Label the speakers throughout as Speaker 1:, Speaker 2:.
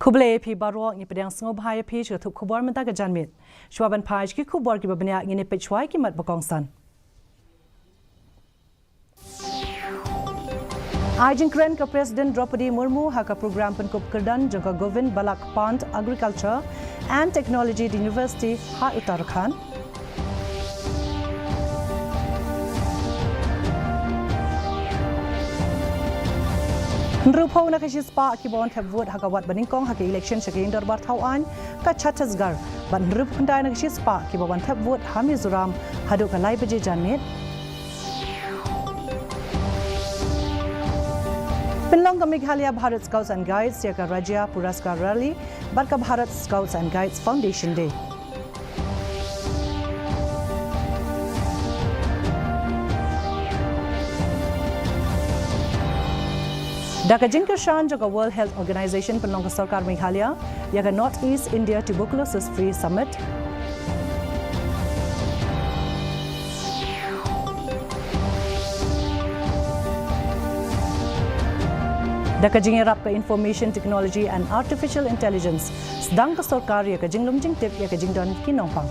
Speaker 1: Kuble pi barok ni pedang sengo bahaya pi chutup kubor menta ke janmit. Shwaban paj ki kubor ki babanya ngini pechwai ki mat bakongsan. Ajin keren ke Presiden Draupadi Murmu haka program penkup kerdan jangka Govind Balak Pant Agriculture and Technology di University Ha Uttarakhand. Nrupau nak isi spa akibat vote haka wat baningkong haka election sekian darbar tauan ka Chhattisgarh. Ban nrup kundai nak isi spa akibat vote Mizoram hadu ka lai baje janmit. Penlong ke Meghalaya Bharat Scouts and Guides ya ka Rajya Puraskar Rally bat ka Bharat Scouts and Guides Foundation Day. Daka Jinkashan jaga World Health Organization penlong ke Sarkar Meghalaya ya ka North East India Tuberculosis Free Summit. Daka jingirap ke Information Technology and Artificial Intelligence sedang ke Sarkar ya ka jinglum jingtip ya ka jingdon kinongpang.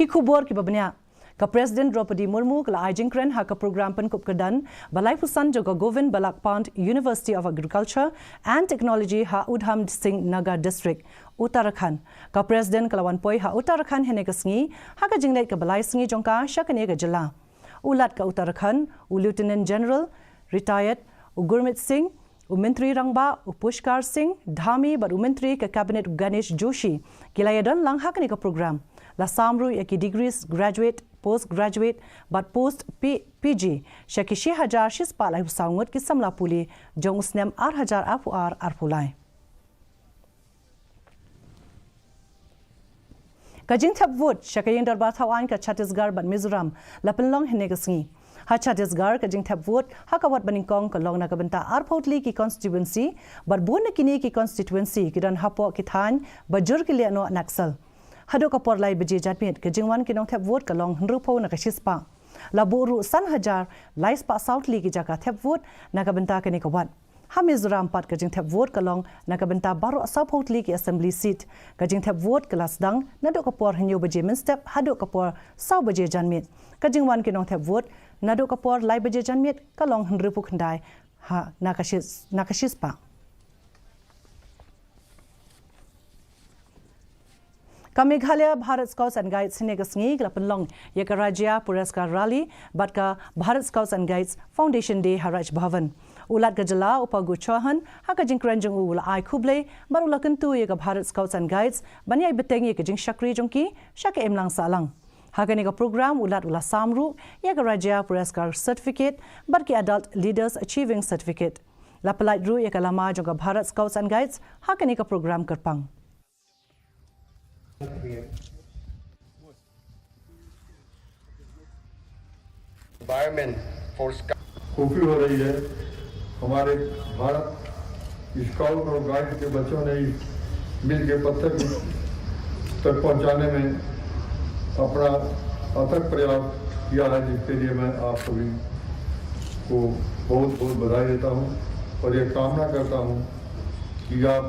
Speaker 1: Ki kubor ki babanya ka Presiden Draupadi Murmu kala ajing kren ha ka program penkup kedan balai pusan jaga Govind Balak Pant University of Agriculture and Technology ha Udham Singh Nagar District Uttarakhand ka Presiden kalawan poi ha Uttarakhand hene ka sngi ha ka jinglai ka balai sngi jongka syakane ka jela ulat ka Uttarakhand Lieutenant General retired Gurmit Singh Menteri Rangba Pushkar Singh Dhami bar Menteri ke Kabinet Ganesh Joshi kilayadan lang ha ka ni ka program la samru ya ki degrees graduate postgraduate but post PG shakishi hajar shis palai sangut ki samla puli jong usnem 8000 arpulai kajing thap vote shakayeng darbar thawan ka Chhattisgarh ban Mizoram la penlong hene ka sngi ha Chhattisgarh kajing thap vote ha ka wat baningkong ka long na ka benta arpotli ki constituency bar bun kini ki constituency ki dan hapo ki than bajur ki le no naksal hadu ka porlai beje jatmit ke jingwan kinong thep vote ka long nrupo na ka shispa la buru san hajar lais pa southly ki jaka thep vote na ka benta ka ni ka wat ha Mizoram pat ka jing thep vote ka long na ka benta baro southly ki assembly seat ka jing thep vote ka lasdang na do ka por hinyo beje min step hadu ka por sau beje janmit ka jingwan kinong thep vote na do ka por lai beje janmit ka long nrupo khandai ha na ka shispa ka Meghalaya Bharat Scouts and Guides hine ka sngi la penlong ya ka Rajya Puraskar Rally bat ka Bharat Scouts and Guides Foundation Day Haraj Bhavan ulat ka jala upagu chahan ha ka jingkran jong ula ai khuble bar ula kentu ya ka Bharat Scouts and Guides banyai beteng ya ka jing shakri jongki shak emlang salang ha ka ni ka program ulat ula samru ya ka Rajya Puraskar Certificate bar ki Adult Leaders Achieving Certificate la pelai ru ya ka lama jong ka Bharat Scouts and Guides ha ka ni ka program kerpang
Speaker 2: environment for
Speaker 3: खुशी हो रही है हमारे भारत स्काउट और गाइड के बच्चों ने मिल के पत्थर तक पहुंचाने में अपना अथक प्रयास किया है जिसके लिए मैं आप सभी को बहुत बहुत बधाई देता हूं और ये कामना करता हूं कि आप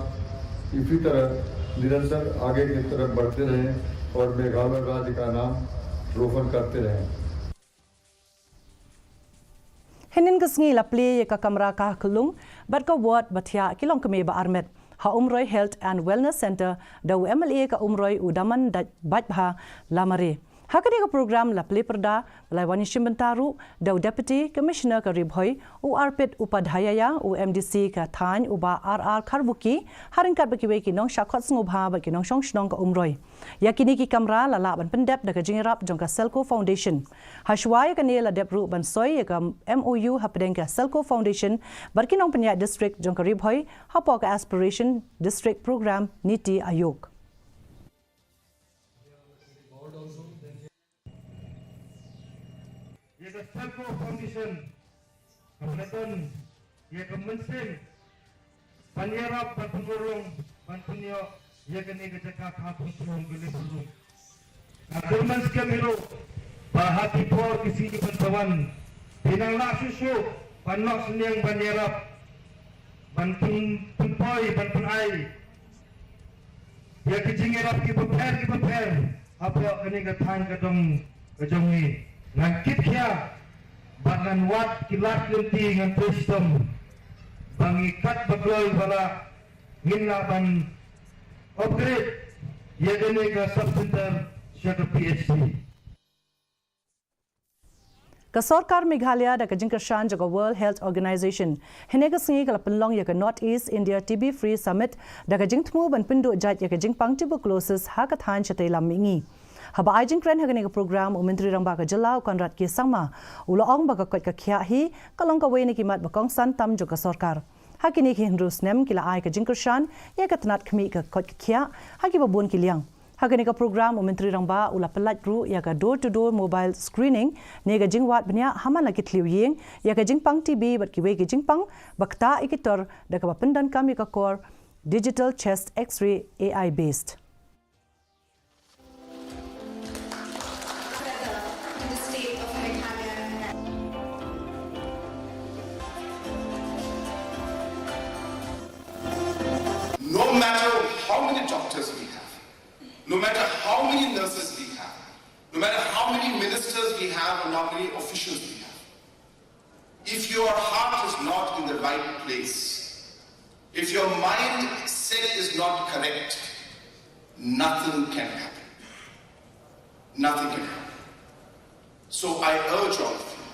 Speaker 3: इसी तरह निरंतर आगे की तरफ बढ़ते रहें और मेघालय राज्य का नाम रोशन करते रहें
Speaker 1: Henin kesngi la play ka kamera ka kelung bat ka ward bathia kilong keme ba armet ha Umroi Health and Wellness Center da MLA ka Umroi udaman batbha lamare hakani ka program la play perda balai wani shimbentaru da Deputy Commissioner ka Ribhoi u Arpit Upadhyaya u MDC ka Than uba RR Kharbuki haringkat bakiwe ki nong shakhot ngobha ba ki nong shong shnong ka Umroi yakini ki kamera la la ban pendep da ka jingrap jong ka Selco Foundation hashwai ka ne la depru ban soy ka MOU hapdeng ka Selco Foundation barki nong penya district jong ka Ribhoi hapo ka Aspiration District Program Niti Ayog
Speaker 4: ये Selco Foundation kemudian ये kemensen Panyarap Panpurung Panpunyo ये कने के जका खा पंपुरung gele burung Adurman skemiro bahati por kisi pentawan pinang nak susu panok seniang banjerap bantun punpoi bantun ai ya kijingerap ki prepare apa kini kathan kadong ni ngakit kya banan wat kilat lenti ngan system bangikat baglol bala minna ban upgrade ya gani ka sub center shaka PhD
Speaker 1: Kasorkar Meghalaya da kajing kashan jaga World Health Organization hinega singi kala penlong ya ka North East India TB Free Summit da kajing tmu ban pindu jat ya kajing pang tuberculosis ha ka than chatai lam mingi haba ajing kren hagani ka program menteri rang ba ka jala konrat ki sangma ulo ong ba ka kot ka khya hi kalong ka weni ki mat ba kong san tam jaga sorkar hakini ki hindrus nem kila ai kajing kashan ya ka tanat khmi ka kot ka khya hagi ba bon ki liang Hagani ka program menteri rangba ula pelat ru ya ka door to door mobile screening ne ga jingwat bnya haman la kitliu yeng ya ka jingpang TB bat ki we ki jingpang bakta ikitor da ka pendan kami ka core digital chest x-ray AI based
Speaker 5: No matter how many doctors we have, no matter how many nurses we have, no matter how many ministers we have and how many officials we have, if your heart is not in the right place, if your mindset is not correct, nothing can happen. Nothing can happen. So I urge all of you,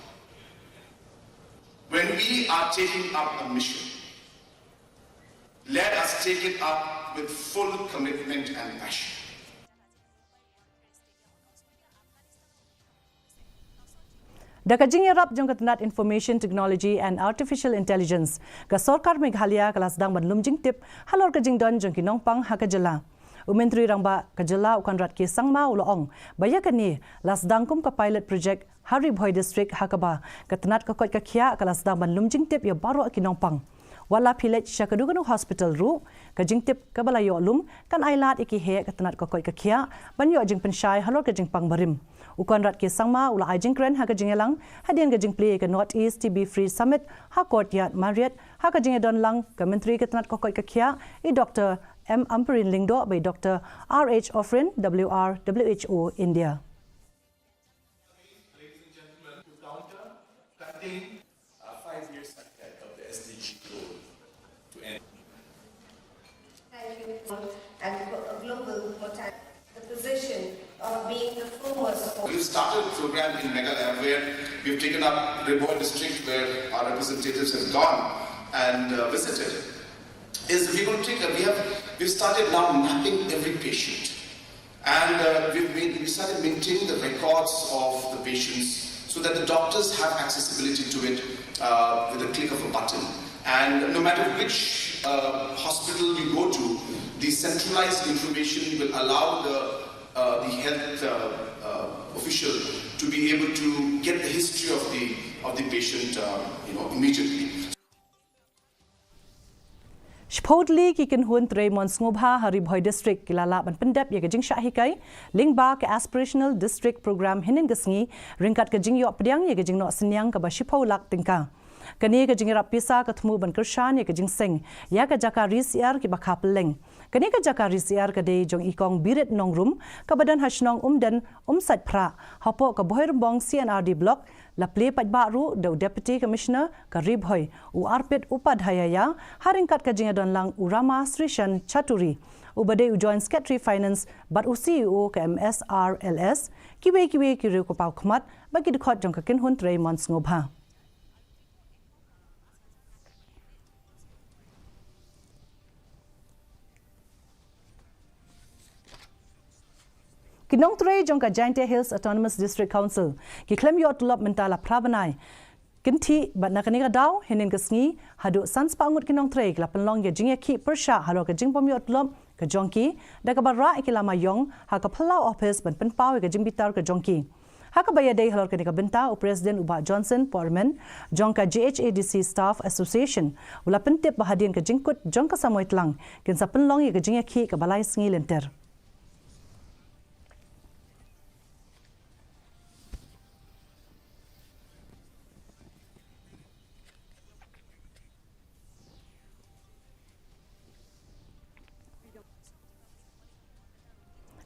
Speaker 5: when we are taking up a mission, let us take it up with full commitment and passion.
Speaker 1: Dakajing Yarap jong katanat information technology and artificial intelligence ka Sarkar Meghalaya kelas dang ban lumjing tip halor kajing don jong kinong pang hakajala umentri rangba kajala ukanrat ki sangma uloong bayakani las dangkum ka pilot project Hari Bhoi district hakaba katanat ka kot ka khia kelas dang ban lumjing tip ya baro kinong pang wala philet shakaduganu hospital ru kajing tip kabalayo lum kan ailat iki he katanat ka kot ka khia banyo jing penshai halor kajing pang barim Ukan rat ke sangma ula ajing kren ha kajing elang hadian kajing play ke North East TB Free Summit ha courtyard Marriott ha kajing don lang ke menteri ketanat kokoi ke khia I Dr. M Amperin Lingdo by Dr. RH Offrin WR WHO India.
Speaker 6: Ladies and gentlemen, to counter planting 5 years ahead of the SDG goal to end.
Speaker 7: And global mortality, the position of being the foremost.
Speaker 5: We've started a program in Meghalaya where we've taken up Riboi district where our representatives have gone and visited. We've started now mapping every patient and we started maintaining the records of the patients so that the doctors have accessibility to it with a click of a button. And no matter which hospital you go to, the centralized information will allow the health official to be able to get the history of the patient, immediately.
Speaker 1: Shpodli ki kin hun tre mon ngobha Hari Bhoi district kilala ban pendap ya kajing shahikai lingba ke aspirational district program hinin gasngi ringkat kajing yo pdiang ya kajing no senyang ka ba shipau lak tingka kani kajing rap pisa ka thmu ban kershan ya kajing seng ya ka jakari siar ki ba khapeleng kani ka jakari siar ka dei jong ikong biret nongrum ka badan hasnong umdan sat phra hapo ka bohirbong CNRD block la play patbaru do deputy commissioner ka Ribhoi u arpet upadhyaya haringkat ka jingadon lang urama Srishan Chaturi ubade u joint secretary finance but u CEO ka MSRLS kiwe kiru ko pau khmat bagi dkhot jong ka kin hun tre mons ngobha Kinong Tray jong ka Jaintia Hills Autonomous District Council ki claim yo tulap mentala prabanai kinti bat nakani ka daw hinin ka sngi hadu sans pangut kinong Tray kla penlong ya jingya ki persha halo ka jing pom yo tulap ka jongki da ka bara ikilama yong ha ka phalau office ban penpaw ka jing bitar ka jongki ha ka baya dei halor ka ni ka benta u president uba Johnson Porman jong ka GHADC Staff Association ula pentip bahadian ka jingkut jong ka samoy tlang kin sa penlong ya ka jingya ki ka balai sngi lenter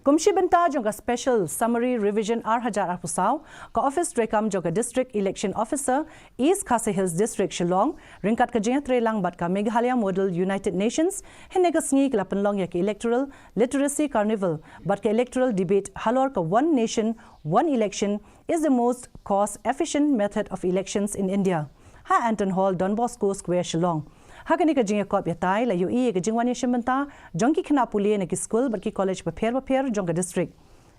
Speaker 1: Kumshi benta jongka special summary revision hajar arpusau ka office rekam jongka district election officer East Khasi Hills District Shillong ringkat kajinga trelang bat ka Meghalaya Model United Nations henega sngi kala penlong ya ke electoral literacy carnival bat ka electoral debate halor ka one nation one election is the most cost efficient method of elections in India. Ha Anton Hall Don Bosco Square Shillong. Hakani ka jinga kop yatai la UI ka jingwani shimenta jongki khna pulie na ki school barki college paper jongka district.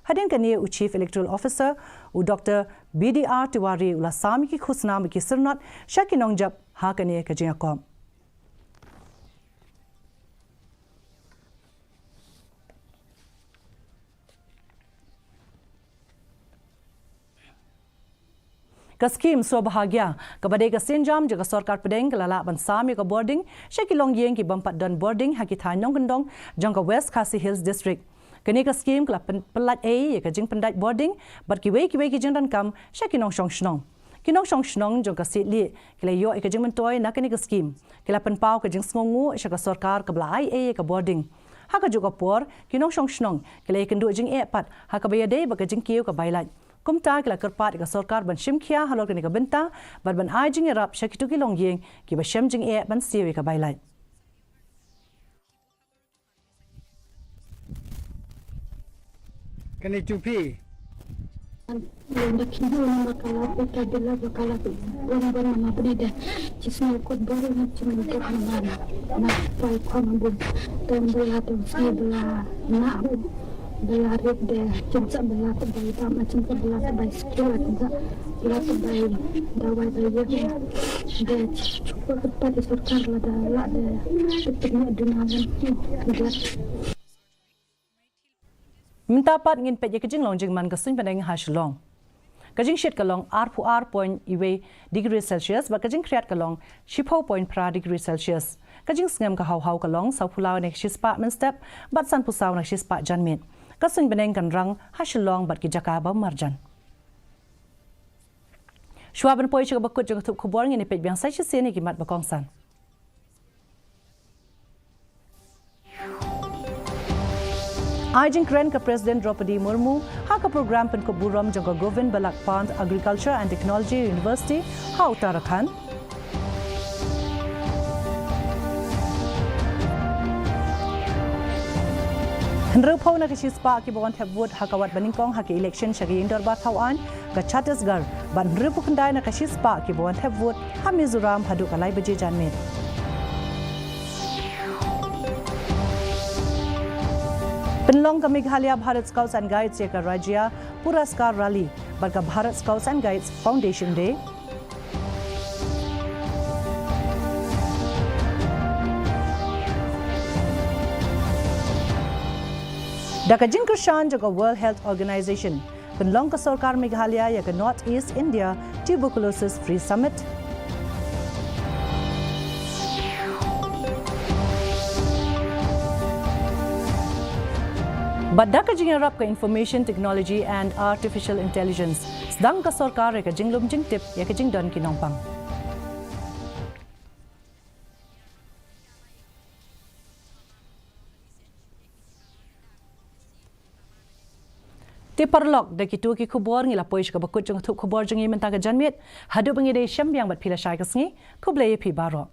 Speaker 1: Hadin ka ne u chief electoral officer u Dr. BDR Tiwari ula sami ki khusna ki sirnat shaki nongjap hakani ka jinga kop. Ka scheme so bahagia kabade ka senjam jaga sarkar pedeng kalala ban sami ka boarding shakilong yeng ki bampat dan boarding haki thanong gendong jangka West Khasi Hills District kene ka scheme kala pelat a ka jing pendai boarding bar ki wei ki jingdan kam shakinong shnong kinong shnong jangka sitli kala yo ka jing mentoy na kene ka scheme kala penpau ka jing sngongu shaka sarkar ka blai a ka boarding haka juga por kinong shnong kala kendu jing e pat haka bayade ba ka jing kiu ka bailai kumta kila kerpat ka sarkar ban shimkhia halor ka benta bar ban ajing rap shakitu ki longyeng ki ba shemjing e ban siwi ka bailai
Speaker 2: Kani tupi.
Speaker 8: Yang kini orang bakal orang nama berida. Cisna ikut baru nak cuma untuk mana. Nak pai kau bun. Dan belah tu belah nak belah red deh. Cinta belah tu bayi sama cinta belah tu bayi sekolah cinta belah tu bayi dawai bayi deh. Cukup pada sarkar lah deh. Tetapnya dunia ni.
Speaker 1: Minta pat ngin pet kajing long jing man kasun pandang hashlong. Kajing shit kalong R.1 degree Celsius ba kajing kriat kalong 10.pra degree Celsius. Kajing sngam ka hau kalong sau pulau nek shispa men step bat san pusau nak shispa janmit. Kasun pandang kan rang hashlong bat ki jaka ba marjan. Shwaban poi chaka bakut jong thup khubor ngin pet biang sai chise ni ki mat ba kongsan. Ajing keren ka President Draupadi Murmu haka program pen ko buram jangka Govind Balak Pant Agriculture and Technology University ha Uttarakhand. Henry Pau na kisispa ki bawan thebut hakawat baningkong haki election shagi indoor ba thawan ka Chhattisgarh ban Henry Pukandai na kisispa ki bawan thebut ha Mizoram hadu kalai baje janmet. Penlong ka Meghalaya Bharat Scouts and Guides ya ka Rajya Puraskar Rally barka Bharat Scouts and Guides Foundation Day. Daka Jinkershan jaga World Health Organization. Penlong ka Sarkar Meghalaya ya ka North East India Tuberculosis Free Summit. Badda ka jingarap ka information technology and artificial intelligence. Sedang ka sarkar ka jinglum jing tip ya ka jingdon kinongpang. Ti parlok da kitu ki khubor ngila poish ka bakut jong thup khubor jong imenta ka janmit hadu bangi dei shambyang bat phila shai ka sngi khublei phi baro.